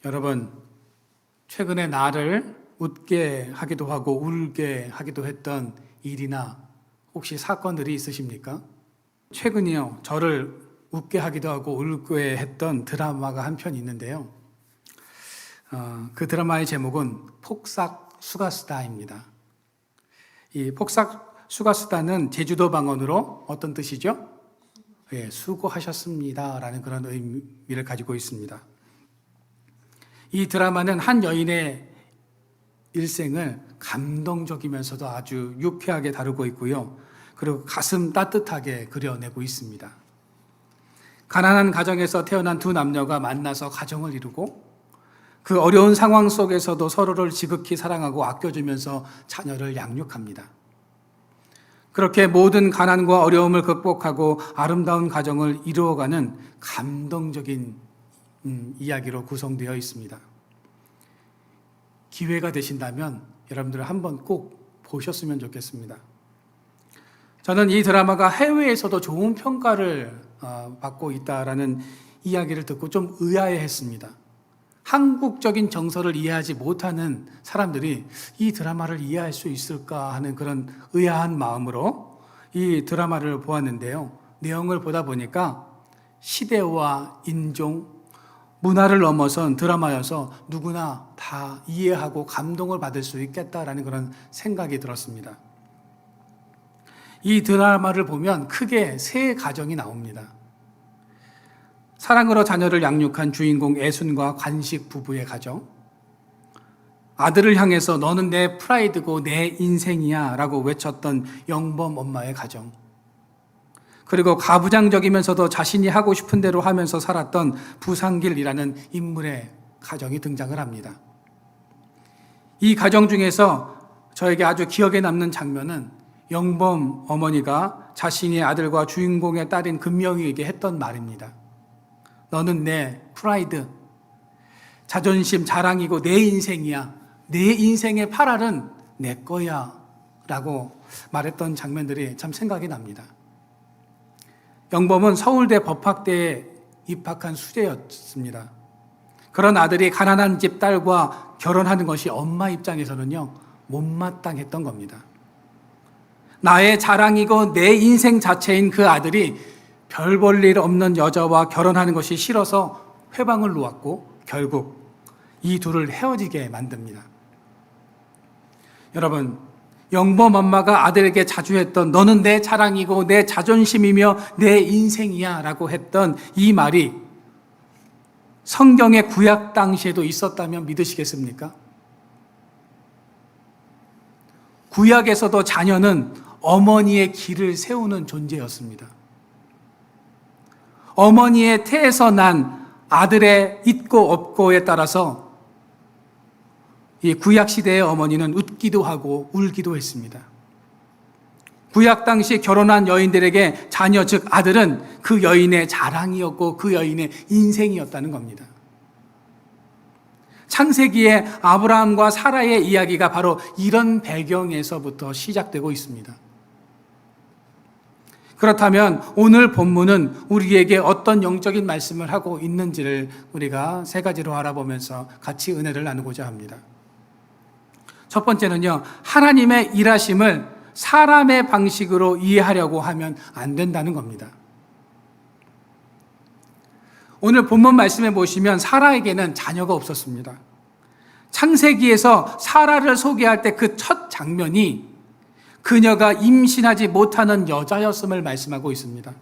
여러분, 최근에 나를 웃게 하기도 하고 울게 하기도 했던 일이나 혹시 사건들이 있으십니까? 최근이요, 저를 웃게 하기도 하고 울게 했던 드라마가 한 편 있는데요. 그 드라마의 제목은 폭삭 수가수다입니다. 이 폭삭 수가수다는 제주도 방언으로 어떤 뜻이죠? 수고하셨습니다 라는 그런 의미를 가지고 있습니다. 이 드라마는 한 여인의 일생을 감동적이면서도 아주 유쾌하게 다루고 있고요. 그리고 가슴 따뜻하게 그려내고 있습니다. 가난한 가정에서 태어난 두 남녀가 만나서 가정을 이루고 그 어려운 상황 속에서도 서로를 지극히 사랑하고 아껴주면서 자녀를 양육합니다. 그렇게 모든 가난과 어려움을 극복하고 아름다운 가정을 이루어가는 감동적인 이야기로 구성되어 있습니다. 기회가 되신다면 여러분들 한번 꼭 보셨으면 좋겠습니다. 저는 이 드라마가 해외에서도 좋은 평가를 받고 있다라는 이야기를 듣고 좀 의아해했습니다. 한국적인 정서를 이해하지 못하는 사람들이 이 드라마를 이해할 수 있을까 하는 그런 의아한 마음으로 이 드라마를 보았는데요. 내용을 보다 보니까 시대와 인종, 문화를 넘어선 드라마여서 누구나 다 이해하고 감동을 받을 수 있겠다라는 그런 생각이 들었습니다. 이 드라마를 보면 크게 세 가정이 나옵니다. 사랑으로 자녀를 양육한 주인공 애순과 관식 부부의 가정, 아들을 향해서 너는 내 프라이드고 내 인생이야 라고 외쳤던 영범 엄마의 가정, 그리고 가부장적이면서도 자신이 하고 싶은 대로 하면서 살았던 부상길이라는 인물의 가정이 등장을 합니다. 이 가정 중에서 저에게 아주 기억에 남는 장면은 영범 어머니가 자신의 아들과 주인공의 딸인 금명이에게 했던 말입니다. 너는 내 프라이드, 자존심, 자랑이고 내 인생이야. 내 인생의 8알은 내 거야 라고 말했던 장면들이 참 생각이 납니다. 영범은 서울대 법학대에 입학한 수재였습니다. 그런 아들이 가난한 집 딸과 결혼하는 것이 엄마 입장에서는요, 못마땅했던 겁니다. 나의 자랑이고 내 인생 자체인 그 아들이 별 볼 일 없는 여자와 결혼하는 것이 싫어서 회방을 놓았고 결국 이 둘을 헤어지게 만듭니다. 여러분, 영범 엄마가 아들에게 자주 했던 너는 내 자랑이고 내 자존심이며 내 인생이야 라고 했던 이 말이 성경의 구약 당시에도 있었다면 믿으시겠습니까? 구약에서도 자녀는 어머니의 길을 세우는 존재였습니다. 어머니의 태에서 난 아들의 있고 없고에 따라서 이 구약 시대의 어머니는 웃기도 하고 울기도 했습니다. 구약 당시 결혼한 여인들에게 자녀 즉 아들은 그 여인의 자랑이었고 그 여인의 인생이었다는 겁니다. 창세기의 아브라함과 사라의 이야기가 바로 이런 배경에서부터 시작되고 있습니다. 그렇다면 오늘 본문은 우리에게 어떤 영적인 말씀을 하고 있는지를 우리가 세 가지로 알아보면서 같이 은혜를 나누고자 합니다. 첫 번째는요, 하나님의 일하심을 사람의 방식으로 이해하려고 하면 안 된다는 겁니다. 오늘 본문 말씀에 보시면 사라에게는 자녀가 없었습니다. 창세기에서 사라를 소개할 때 그 첫 장면이 그녀가 임신하지 못하는 여자였음을 말씀하고 있습니다.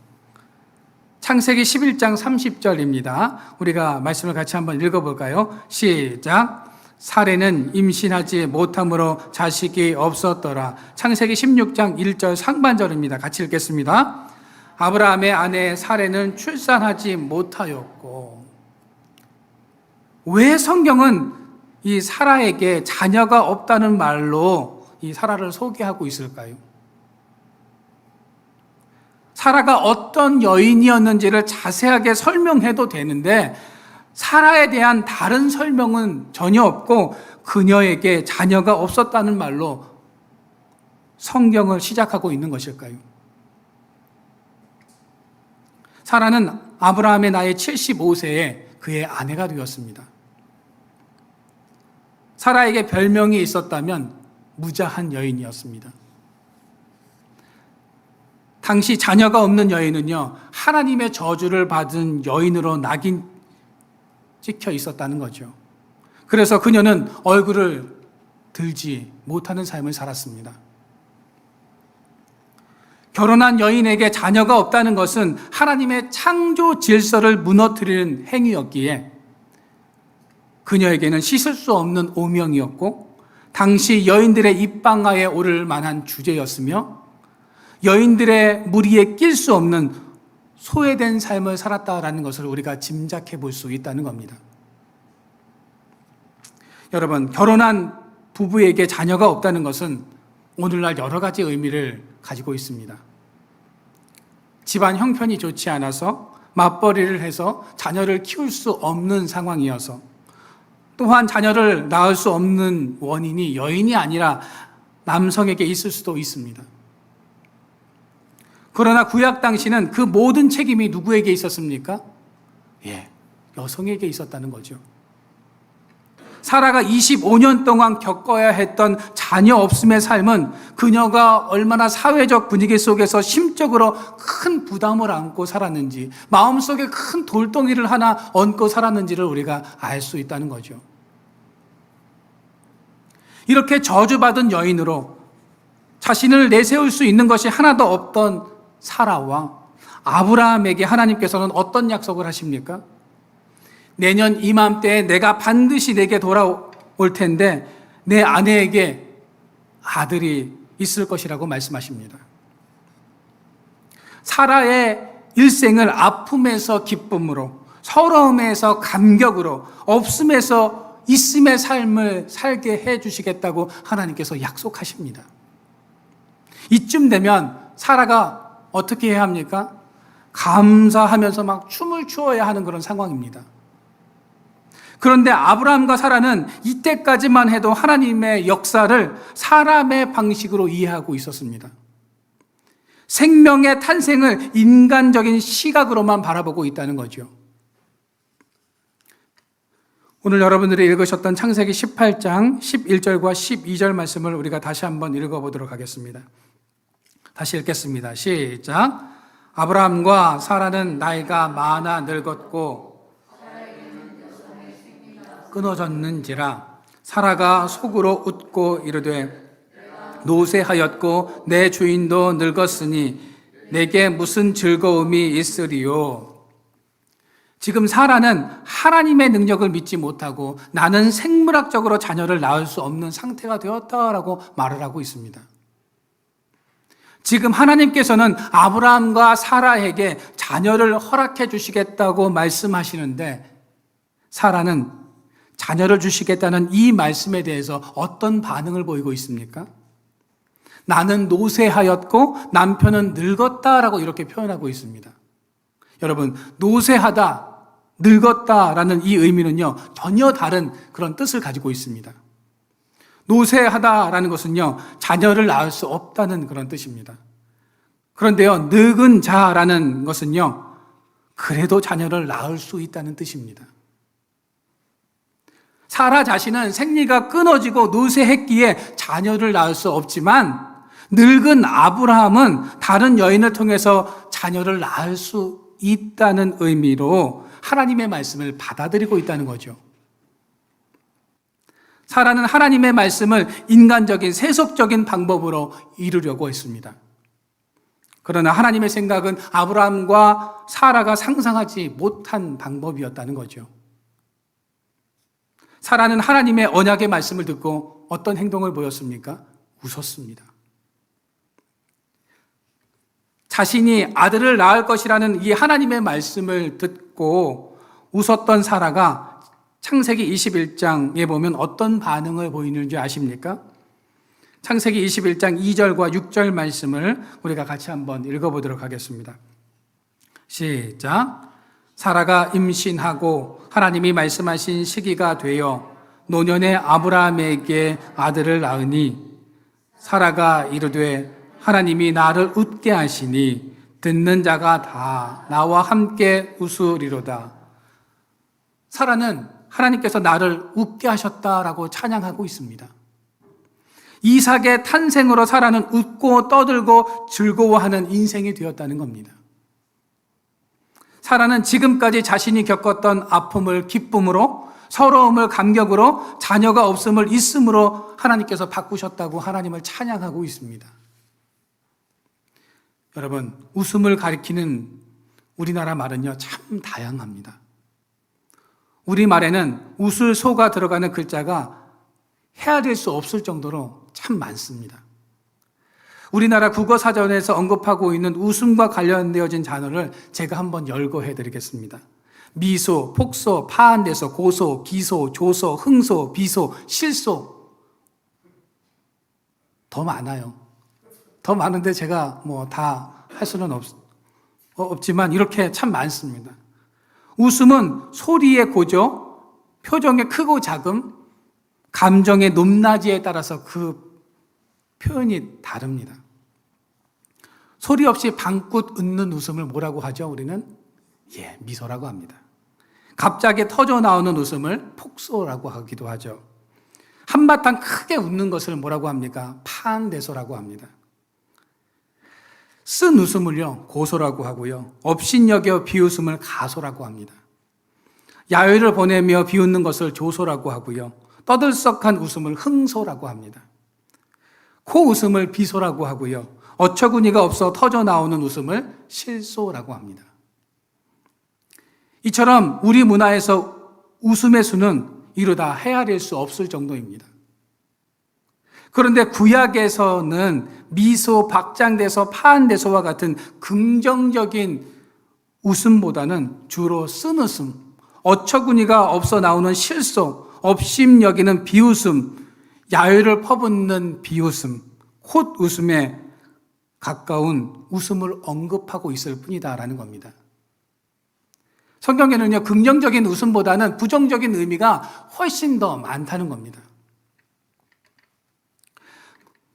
창세기 11장 30절입니다. 우리가 말씀을 같이 한번 읽어볼까요? 시작. 사레는 임신하지 못함으로 자식이 없었더라. 창세기 16장 1절 상반절입니다. 같이 읽겠습니다. 아브라함의 아내 사레는 출산하지 못하였고. 왜 성경은 이 사라에게 자녀가 없다는 말로 이 사라를 소개하고 있을까요? 사라가 어떤 여인이었는지를 자세하게 설명해도 되는데 사라에 대한 다른 설명은 전혀 없고 그녀에게 자녀가 없었다는 말로 성경을 시작하고 있는 것일까요? 사라는 아브라함의 나이 75세에 그의 아내가 되었습니다. 사라에게 별명이 있었다면 무자한 여인이었습니다. 당시 자녀가 없는 여인은요, 하나님의 저주를 받은 여인으로 낙인 찍혀 있었다는 거죠. 그래서 그녀는 얼굴을 들지 못하는 삶을 살았습니다. 결혼한 여인에게 자녀가 없다는 것은 하나님의 창조 질서를 무너뜨리는 행위였기에 그녀에게는 씻을 수 없는 오명이었고, 당시 여인들의 입방아에 오를 만한 주제였으며, 여인들의 무리에 낄 수 없는 소외된 삶을 살았다라는 것을 우리가 짐작해 볼 수 있다는 겁니다. 여러분, 결혼한 부부에게 자녀가 없다는 것은 오늘날 여러 가지 의미를 가지고 있습니다. 집안 형편이 좋지 않아서 맞벌이를 해서 자녀를 키울 수 없는 상황이어서, 또한 자녀를 낳을 수 없는 원인이 여인이 아니라 남성에게 있을 수도 있습니다. 그러나 구약 당시는 그 모든 책임이 누구에게 있었습니까? 여성에게 있었다는 거죠. 사라가 25년 동안 겪어야 했던 자녀 없음의 삶은 그녀가 얼마나 사회적 분위기 속에서 심적으로 큰 부담을 안고 살았는지, 마음속에 큰 돌덩이를 하나 얹고 살았는지를 우리가 알 수 있다는 거죠. 이렇게 저주받은 여인으로 자신을 내세울 수 있는 것이 하나도 없던 사라와 아브라함에게 하나님께서는 어떤 약속을 하십니까? 내년 이맘때에 내가 반드시 내게 돌아올 텐데 내 아내에게 아들이 있을 것이라고 말씀하십니다. 사라의 일생을 아픔에서 기쁨으로, 서러움에서 감격으로, 없음에서 있음의 삶을 살게 해주시겠다고 하나님께서 약속하십니다. 이쯤 되면 사라가 어떻게 해야 합니까? 감사하면서 막 춤을 추어야 하는 그런 상황입니다. 그런데 아브라함과 사라는 이때까지만 해도 하나님의 역사를 사람의 방식으로 이해하고 있었습니다. 생명의 탄생을 인간적인 시각으로만 바라보고 있다는 거죠. 오늘 여러분들이 읽으셨던 창세기 18장 11절과 12절 말씀을 우리가 다시 한번 읽어보도록 하겠습니다. 다시 읽겠습니다. 시작. 아브라함과 사라는 나이가 많아 늙었고 끊어졌는지라 사라가 속으로 웃고 이르되 노쇠하였고 내 주인도 늙었으니 내게 무슨 즐거움이 있으리요. 지금 사라는 하나님의 능력을 믿지 못하고 나는 생물학적으로 자녀를 낳을 수 없는 상태가 되었다라고 말을 하고 있습니다. 지금 하나님께서는 아브라함과 사라에게 자녀를 허락해 주시겠다고 말씀하시는데, 사라는 자녀를 주시겠다는 이 말씀에 대해서 어떤 반응을 보이고 있습니까? 나는 노쇠하였고 남편은 늙었다라고 이렇게 표현하고 있습니다. 여러분, 노쇠하다, 늙었다라는 이 의미는요, 전혀 다른 그런 뜻을 가지고 있습니다. 노쇠하다라는 것은요, 자녀를 낳을 수 없다는 그런 뜻입니다. 그런데요, 늙은 자라는 것은요, 그래도 자녀를 낳을 수 있다는 뜻입니다. 사라 자신은 생리가 끊어지고 노쇠했기에 자녀를 낳을 수 없지만, 늙은 아브라함은 다른 여인을 통해서 자녀를 낳을 수 있다는 의미로 하나님의 말씀을 받아들이고 있다는 거죠. 사라는 하나님의 말씀을 인간적인 세속적인 방법으로 이루려고 했습니다. 그러나 하나님의 생각은 아브라함과 사라가 상상하지 못한 방법이었다는 거죠. 사라는 하나님의 언약의 말씀을 듣고 어떤 행동을 보였습니까? 웃었습니다. 자신이 아들을 낳을 것이라는 이 하나님의 말씀을 듣고 웃었던 사라가 창세기 21장에 보면 어떤 반응을 보이는지 아십니까? 창세기 21장 2절과 6절 말씀을 우리가 같이 한번 읽어보도록 하겠습니다. 시작. 사라가 임신하고 하나님이 말씀하신 시기가 되어 노년의 아브라함에게 아들을 낳으니 사라가 이르되 하나님이 나를 웃게 하시니 듣는 자가 다 나와 함께 웃으리로다. 사라는 하나님께서 나를 웃게 하셨다라고 찬양하고 있습니다. 이삭의 탄생으로 사라는 웃고 떠들고 즐거워하는 인생이 되었다는 겁니다. 사라는 지금까지 자신이 겪었던 아픔을 기쁨으로, 서러움을 감격으로, 자녀가 없음을 있음으로 하나님께서 바꾸셨다고 하나님을 찬양하고 있습니다. 여러분, 웃음을 가리키는 우리나라 말은요, 참 다양합니다. 우리말에는 웃을 소가 들어가는 글자가 헤아릴 수 없을 정도로 참 많습니다. 우리나라 국어사전에서 언급하고 있는 웃음과 관련되어진 단어를 제가 한번 열거해 드리겠습니다. 미소, 폭소, 파한대소, 고소, 기소, 조소, 흥소, 비소, 실소. 더 많아요. 더 많은데 제가 다 할 수는 없지만 이렇게 참 많습니다. 웃음은 소리의 고조, 표정의 크고 작음, 감정의 높낮이에 따라서 그 표현이 다릅니다. 소리 없이 방긋 웃는 웃음을 뭐라고 하죠? 우리는 미소라고 합니다. 갑자기 터져 나오는 웃음을 폭소라고 하기도 하죠. 한바탕 크게 웃는 것을 뭐라고 합니까? 파한대소라고 합니다. 쓴 웃음을요, 고소라고 하고요. 업신여겨 비웃음을 가소라고 합니다. 야유를 보내며 비웃는 것을 조소라고 하고요. 떠들썩한 웃음을 흥소라고 합니다. 코 웃음을 비소라고 하고요. 어처구니가 없어 터져 나오는 웃음을 실소라고 합니다. 이처럼 우리 문화에서 웃음의 수는 이루다 헤아릴 수 없을 정도입니다. 그런데 구약에서는 미소, 박장대소, 파한대소와 같은 긍정적인 웃음보다는 주로 쓴 웃음, 어처구니가 없어 나오는 실소, 업심 여기는 비웃음, 야유를 퍼붓는 비웃음, 콧웃음에 가까운 웃음을 언급하고 있을 뿐이다라는 겁니다. 성경에는요, 긍정적인 웃음보다는 부정적인 의미가 훨씬 더 많다는 겁니다.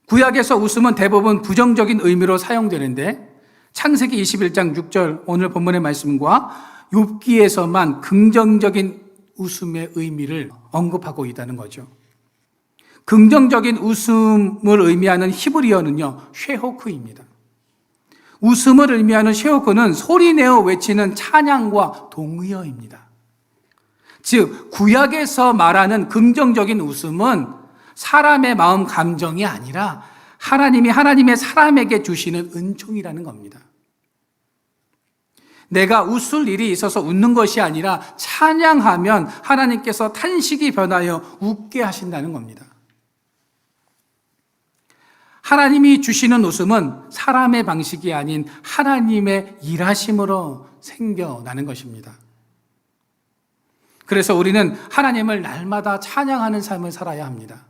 구약에서 웃음은 대부분 부정적인 의미로 사용되는데 창세기 21장 6절 오늘 본문의 말씀과 욥기에서만 긍정적인 웃음의 의미를 언급하고 있다는 거죠. 긍정적인 웃음을 의미하는 히브리어는요, 쉐호크입니다. 웃음을 의미하는 쉐호크는 소리내어 외치는 찬양과 동의어입니다. 즉, 구약에서 말하는 긍정적인 웃음은 사람의 마음 감정이 아니라 하나님이 하나님의 사람에게 주시는 은총이라는 겁니다. 내가 웃을 일이 있어서 웃는 것이 아니라 찬양하면 하나님께서 탄식이 변하여 웃게 하신다는 겁니다. 하나님이 주시는 웃음은 사람의 방식이 아닌 하나님의 일하심으로 생겨나는 것입니다. 그래서 우리는 하나님을 날마다 찬양하는 삶을 살아야 합니다.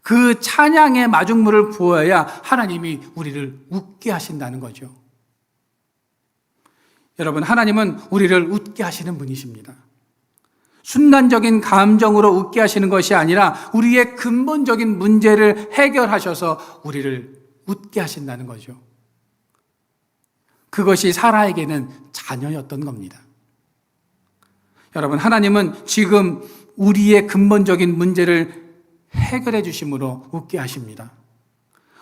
그 찬양의 마중물을 부어야 하나님이 우리를 웃게 하신다는 거죠. 여러분, 하나님은 우리를 웃게 하시는 분이십니다. 순간적인 감정으로 웃게 하시는 것이 아니라 우리의 근본적인 문제를 해결하셔서 우리를 웃게 하신다는 거죠. 그것이 사라에게는 자녀였던 겁니다. 여러분, 하나님은 지금 우리의 근본적인 문제를 해결해 주심으로 웃게 하십니다.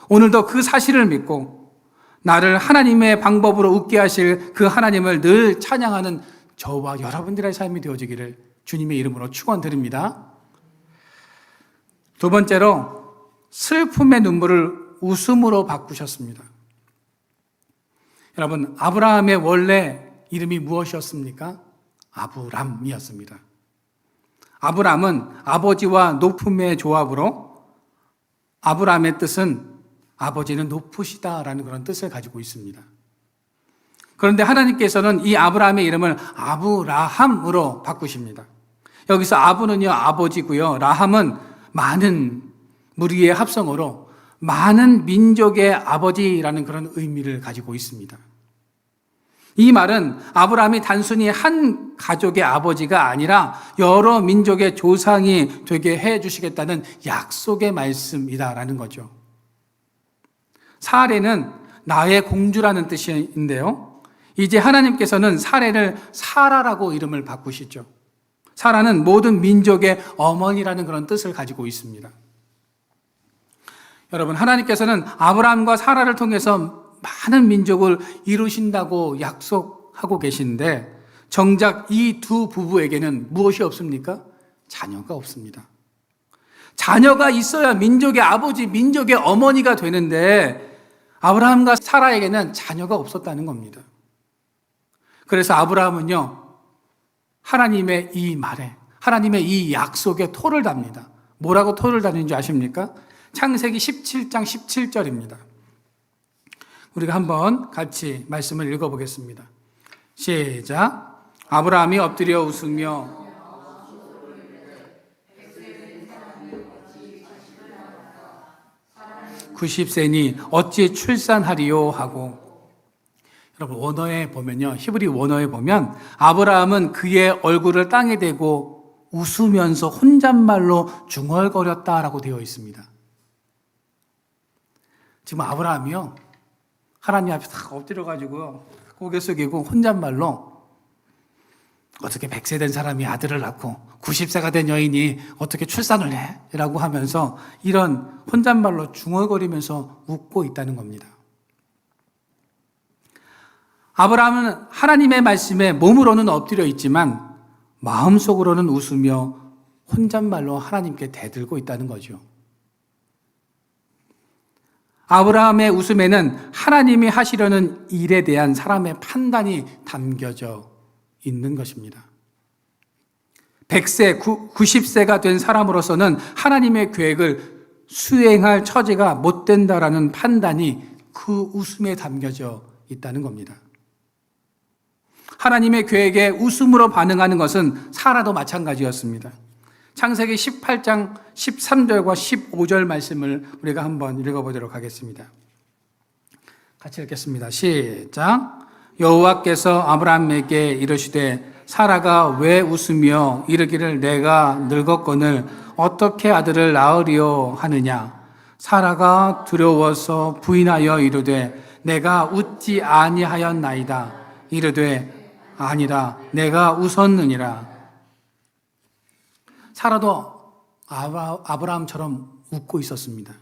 오늘도 그 사실을 믿고 나를 하나님의 방법으로 웃게 하실 그 하나님을 늘 찬양하는 저와 여러분들의 삶이 되어지기를 주님의 이름으로 축원드립니다. 두 번째로 슬픔의 눈물을 웃음으로 바꾸셨습니다. 여러분, 아브라함의 원래 이름이 무엇이었습니까? 아브람이었습니다. 아브람은 아버지와 높음의 조합으로 아브람의 뜻은 아버지는 높으시다라는 그런 뜻을 가지고 있습니다. 그런데 하나님께서는 이 아브라함의 이름을 아브라함으로 바꾸십니다. 여기서 아브는요, 아버지고요. 라함은 많은 무리의 합성어로 많은 민족의 아버지라는 그런 의미를 가지고 있습니다. 이 말은 아브라함이 단순히 한 가족의 아버지가 아니라 여러 민족의 조상이 되게 해 주시겠다는 약속의 말씀이다라는 거죠. 사레는 나의 공주라는 뜻인데요. 이제 하나님께서는 사레를 사라라고 이름을 바꾸시죠. 사라는 모든 민족의 어머니라는 그런 뜻을 가지고 있습니다. 여러분, 하나님께서는 아브라함과 사라를 통해서 많은 민족을 이루신다고 약속하고 계신데 정작 이 두 부부에게는 무엇이 없습니까? 자녀가 없습니다. 자녀가 있어야 민족의 아버지, 민족의 어머니가 되는데 아브라함과 사라에게는 자녀가 없었다는 겁니다. 그래서 아브라함은요, 하나님의 이 말에, 하나님의 이 약속에 토를 답니다. 뭐라고 토를 다는지 아십니까? 창세기 17장 17절입니다. 우리가 한번 같이 말씀을 읽어보겠습니다. 시작. 아브라함이 엎드려 웃으며 90세니 어찌 출산하리요 하고. 여러분, 원어에 보면요, 히브리 원어에 보면 아브라함은 그의 얼굴을 땅에 대고 웃으면서 혼잣말로 중얼거렸다라고 되어 있습니다. 지금 아브라함이요, 하나님 앞에 딱 엎드려가지고 고개 숙이고 혼잣말로 어떻게 100세 된 사람이 아들을 낳고 90세가 된 여인이 어떻게 출산을 해? 라고 하면서 이런 혼잣말로 중얼거리면서 웃고 있다는 겁니다. 아브라함은 하나님의 말씀에 몸으로는 엎드려 있지만 마음속으로는 웃으며 혼잣말로 하나님께 대들고 있다는 거죠. 아브라함의 웃음에는 하나님이 하시려는 일에 대한 사람의 판단이 담겨져 있는 것입니다. 100세, 90세가 된 사람으로서는 하나님의 계획을 수행할 처지가 못 된다라는 판단이 그 웃음에 담겨져 있다는 겁니다. 하나님의 계획에 웃음으로 반응하는 것은 사라도 마찬가지였습니다. 창세기 18장 13절과 15절 말씀을 우리가 한번 읽어보도록 하겠습니다. 같이 읽겠습니다. 시작. 여호와께서 아브라함에게 이르시되 사라가 왜 웃으며 이르기를 내가 늙었거늘 어떻게 아들을 낳으리요 하느냐. 사라가 두려워서 부인하여 이르되 내가 웃지 아니하였나이다. 이르되 아니라 내가 웃었느니라. 사라도 아브라함처럼 웃고 있었습니다.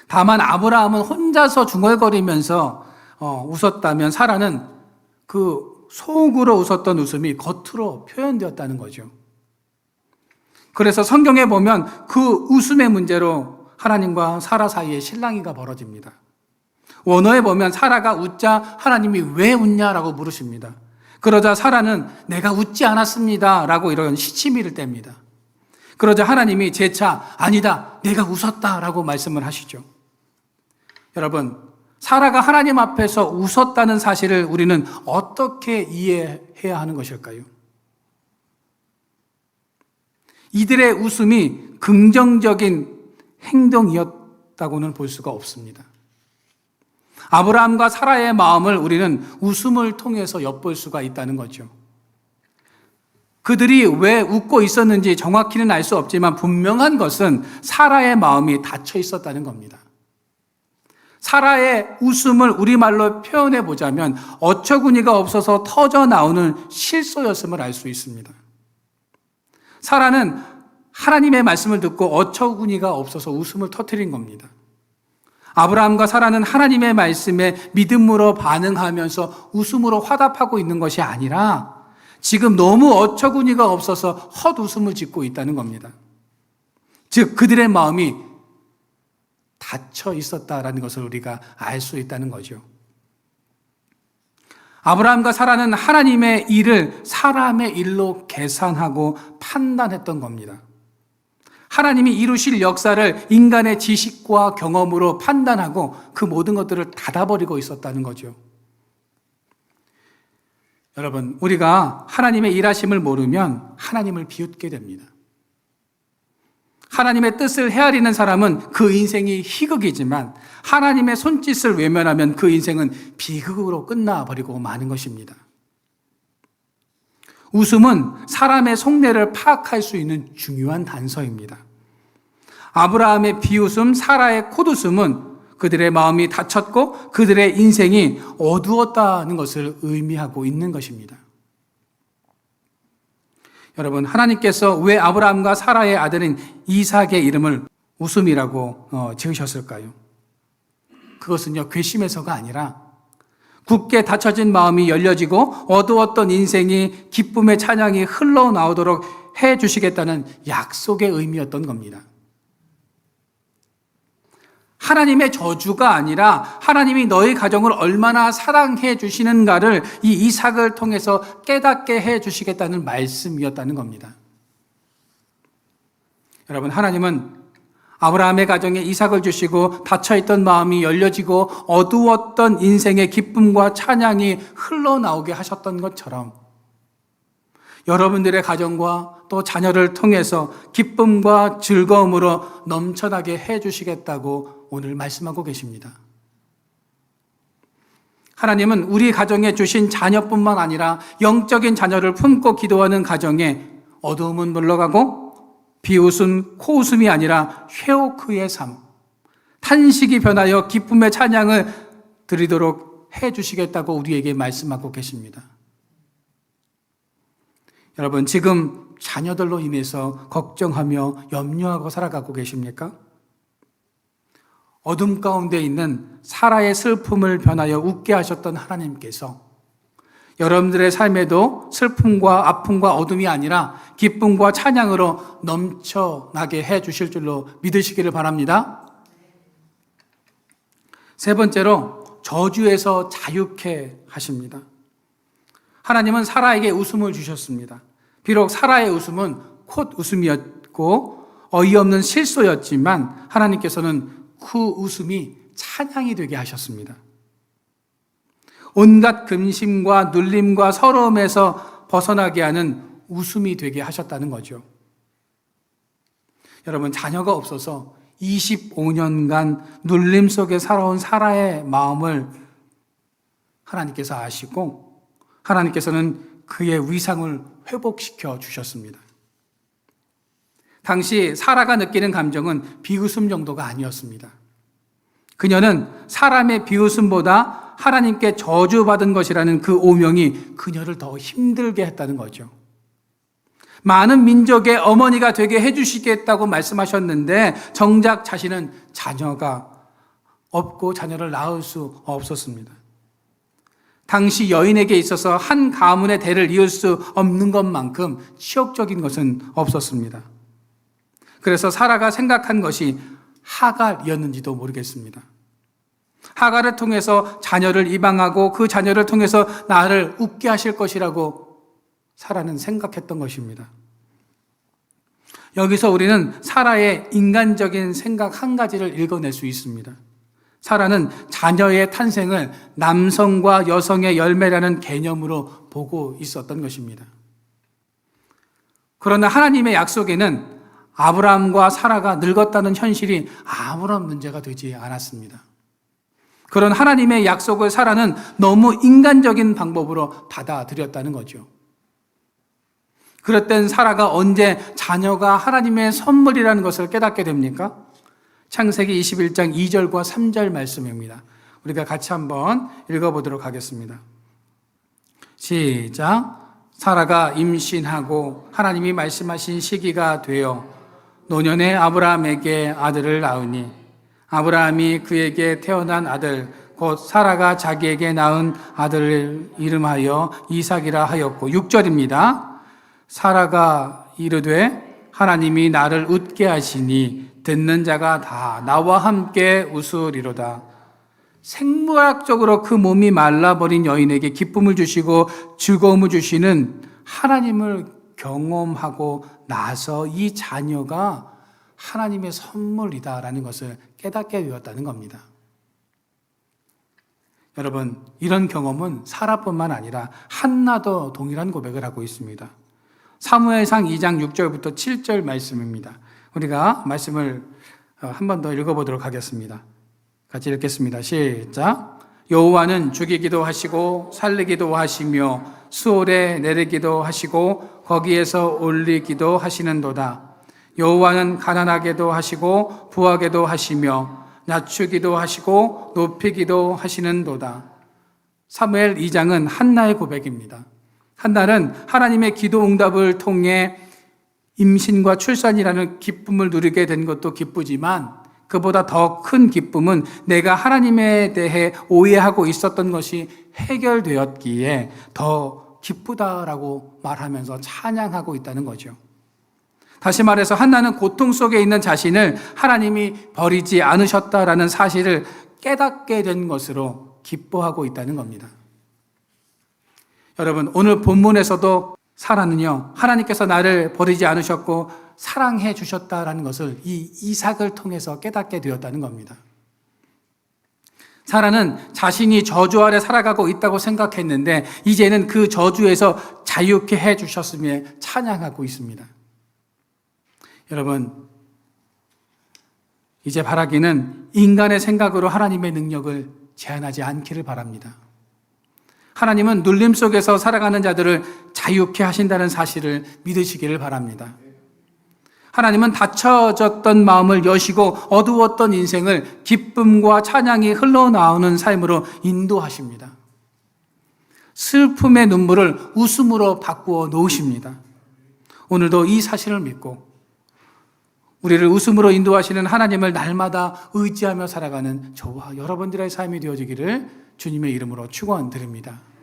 다만 아브라함은 혼자서 중얼거리면서 웃었다면 사라는 그 속으로 웃었던 웃음이 겉으로 표현되었다는 거죠. 그래서 성경에 보면 그 웃음의 문제로 하나님과 사라 사이에 실랑이가 벌어집니다. 원어에 보면 사라가 웃자 하나님이 왜 웃냐라고 물으십니다. 그러자 사라는 내가 웃지 않았습니다 라고 이런 시치미를 뗍니다. 그러자 하나님이 재차 아니다, 내가 웃었다라고 말씀을 하시죠. 여러분, 사라가 하나님 앞에서 웃었다는 사실을 우리는 어떻게 이해해야 하는 것일까요? 이들의 웃음이 긍정적인 행동이었다고는 볼 수가 없습니다. 아브라함과 사라의 마음을 우리는 웃음을 통해서 엿볼 수가 있다는 거죠. 그들이 왜 웃고 있었는지 정확히는 알 수 없지만 분명한 것은 사라의 마음이 닫혀 있었다는 겁니다. 사라의 웃음을 우리말로 표현해 보자면 어처구니가 없어서 터져 나오는 실소였음을 알 수 있습니다. 사라는 하나님의 말씀을 듣고 어처구니가 없어서 웃음을 터뜨린 겁니다. 아브라함과 사라는 하나님의 말씀에 믿음으로 반응하면서 웃음으로 화답하고 있는 것이 아니라 지금 너무 어처구니가 없어서 헛웃음을 짓고 있다는 겁니다. 즉 그들의 마음이 닫혀 있었다라는 것을 우리가 알 수 있다는 거죠. 아브라함과 사라는 하나님의 일을 사람의 일로 계산하고 판단했던 겁니다. 하나님이 이루실 역사를 인간의 지식과 경험으로 판단하고 그 모든 것들을 닫아버리고 있었다는 거죠. 여러분, 우리가 하나님의 일하심을 모르면 하나님을 비웃게 됩니다. 하나님의 뜻을 헤아리는 사람은 그 인생이 희극이지만 하나님의 손짓을 외면하면 그 인생은 비극으로 끝나버리고 마는 것입니다. 웃음은 사람의 속내를 파악할 수 있는 중요한 단서입니다. 아브라함의 비웃음, 사라의 콧웃음은 그들의 마음이 닫혔고 그들의 인생이 어두웠다는 것을 의미하고 있는 것입니다. 여러분, 하나님께서 왜 아브라함과 사라의 아들인 이삭의 이름을 웃음이라고 지으셨을까요? 그것은요, 괘씸해서가 아니라 굳게 닫혀진 마음이 열려지고 어두웠던 인생이 기쁨의 찬양이 흘러나오도록 해 주시겠다는 약속의 의미였던 겁니다. 하나님의 저주가 아니라 하나님이 너희 가정을 얼마나 사랑해 주시는가를 이 이삭을 통해서 깨닫게 해 주시겠다는 말씀이었다는 겁니다. 여러분, 하나님은 아브라함의 가정에 이삭을 주시고 닫혀있던 마음이 열려지고 어두웠던 인생의 기쁨과 찬양이 흘러나오게 하셨던 것처럼 여러분들의 가정과 또 자녀를 통해서 기쁨과 즐거움으로 넘쳐나게 해주시겠다고 오늘 말씀하고 계십니다. 하나님은 우리 가정에 주신 자녀뿐만 아니라 영적인 자녀를 품고 기도하는 가정에 어두움은 물러가고 비웃음, 코웃음이 아니라 쉐오크의 삶, 탄식이 변하여 기쁨의 찬양을 드리도록 해주시겠다고 우리에게 말씀하고 계십니다. 여러분, 지금 자녀들로 인해서 걱정하며 염려하고 살아가고 계십니까? 어둠 가운데 있는 사라의 슬픔을 변하여 웃게 하셨던 하나님께서 여러분들의 삶에도 슬픔과 아픔과 어둠이 아니라 기쁨과 찬양으로 넘쳐나게 해 주실 줄로 믿으시기를 바랍니다. 세 번째로 저주에서 자유케 하십니다. 하나님은 사라에게 웃음을 주셨습니다. 비록 사라의 웃음은 콧 웃음이었고 어이없는 실소였지만 하나님께서는 그 웃음이 찬양이 되게 하셨습니다. 온갖 근심과 눌림과 서러움에서 벗어나게 하는 웃음이 되게 하셨다는 거죠. 여러분, 자녀가 없어서 25년간 눌림 속에 살아온 사라의 마음을 하나님께서 아시고 하나님께서는 그의 위상을 회복시켜 주셨습니다. 당시 사라가 느끼는 감정은 비웃음 정도가 아니었습니다. 그녀는 사람의 비웃음보다 하나님께 저주받은 것이라는 그 오명이 그녀를 더 힘들게 했다는 거죠. 많은 민족의 어머니가 되게 해주시겠다고 말씀하셨는데 정작 자신은 자녀가 없고 자녀를 낳을 수 없었습니다. 당시 여인에게 있어서 한 가문의 대를 이을 수 없는 것만큼 치욕적인 것은 없었습니다. 그래서 사라가 생각한 것이 하갈이었는지도 모르겠습니다. 하갈을 통해서 자녀를 입양하고 그 자녀를 통해서 나를 웃게 하실 것이라고 사라는 생각했던 것입니다. 여기서 우리는 사라의 인간적인 생각 한 가지를 읽어낼 수 있습니다. 사라는 자녀의 탄생을 남성과 여성의 열매라는 개념으로 보고 있었던 것입니다. 그러나 하나님의 약속에는 아브라함과 사라가 늙었다는 현실이 아무런 문제가 되지 않았습니다. 그런 하나님의 약속을 사라는 너무 인간적인 방법으로 받아들였다는 거죠. 그럴 땐 사라가 언제 자녀가 하나님의 선물이라는 것을 깨닫게 됩니까? 창세기 21장 2절과 3절 말씀입니다. 우리가 같이 한번 읽어보도록 하겠습니다. 시작. 사라가 임신하고 하나님이 말씀하신 시기가 되어 노년에 아브라함에게 아들을 낳으니 아브라함이 그에게 태어난 아들 곧 사라가 자기에게 낳은 아들을 이름하여 이삭이라 하였고 6절입니다. 사라가 이르되 하나님이 나를 웃게 하시니 듣는 자가 다 나와 함께 웃으리로다. 생물학적으로 그 몸이 말라버린 여인에게 기쁨을 주시고 즐거움을 주시는 하나님을 경험하고 나서 이 자녀가 하나님의 선물이다라는 것을 깨닫게 되었다는 겁니다. 여러분, 이런 경험은 사라뿐만 아니라 한나도 동일한 고백을 하고 있습니다. 사무엘상 2장 6절부터 7절 말씀입니다. 우리가 말씀을 한 번 더 읽어보도록 하겠습니다. 같이 읽겠습니다. 시작. 여호와는 죽이기도 하시고 살리기도 하시며 수월에 내리기도 하시고 거기에서 올리기도 하시는도다. 여호와는 가난하게도 하시고 부하게도 하시며 낮추기도 하시고 높이기도 하시는도다. 사무엘 2장은 한나의 고백입니다. 한나는 하나님의 기도 응답을 통해 임신과 출산이라는 기쁨을 누리게 된 것도 기쁘지만 그보다 더 큰 기쁨은 내가 하나님에 대해 오해하고 있었던 것이 해결되었기에 더 기쁘다라고 말하면서 찬양하고 있다는 거죠. 다시 말해서 한나는 고통 속에 있는 자신을 하나님이 버리지 않으셨다라는 사실을 깨닫게 된 것으로 기뻐하고 있다는 겁니다. 여러분, 오늘 본문에서도 사라는요, 하나님께서 나를 버리지 않으셨고 사랑해 주셨다라는 것을 이 이삭을 통해서 깨닫게 되었다는 겁니다. 사라는 자신이 저주 아래 살아가고 있다고 생각했는데 이제는 그 저주에서 자유케 해 주셨음에 찬양하고 있습니다. 여러분, 이제 바라기는 인간의 생각으로 하나님의 능력을 제한하지 않기를 바랍니다. 하나님은 눌림 속에서 살아가는 자들을 자유케 하신다는 사실을 믿으시기를 바랍니다. 하나님은 닫혀졌던 마음을 여시고 어두웠던 인생을 기쁨과 찬양이 흘러나오는 삶으로 인도하십니다. 슬픔의 눈물을 웃음으로 바꾸어 놓으십니다. 오늘도 이 사실을 믿고 우리를 웃음으로 인도하시는 하나님을 날마다 의지하며 살아가는 저와 여러분들의 삶이 되어지기를 주님의 이름으로 축원드립니다.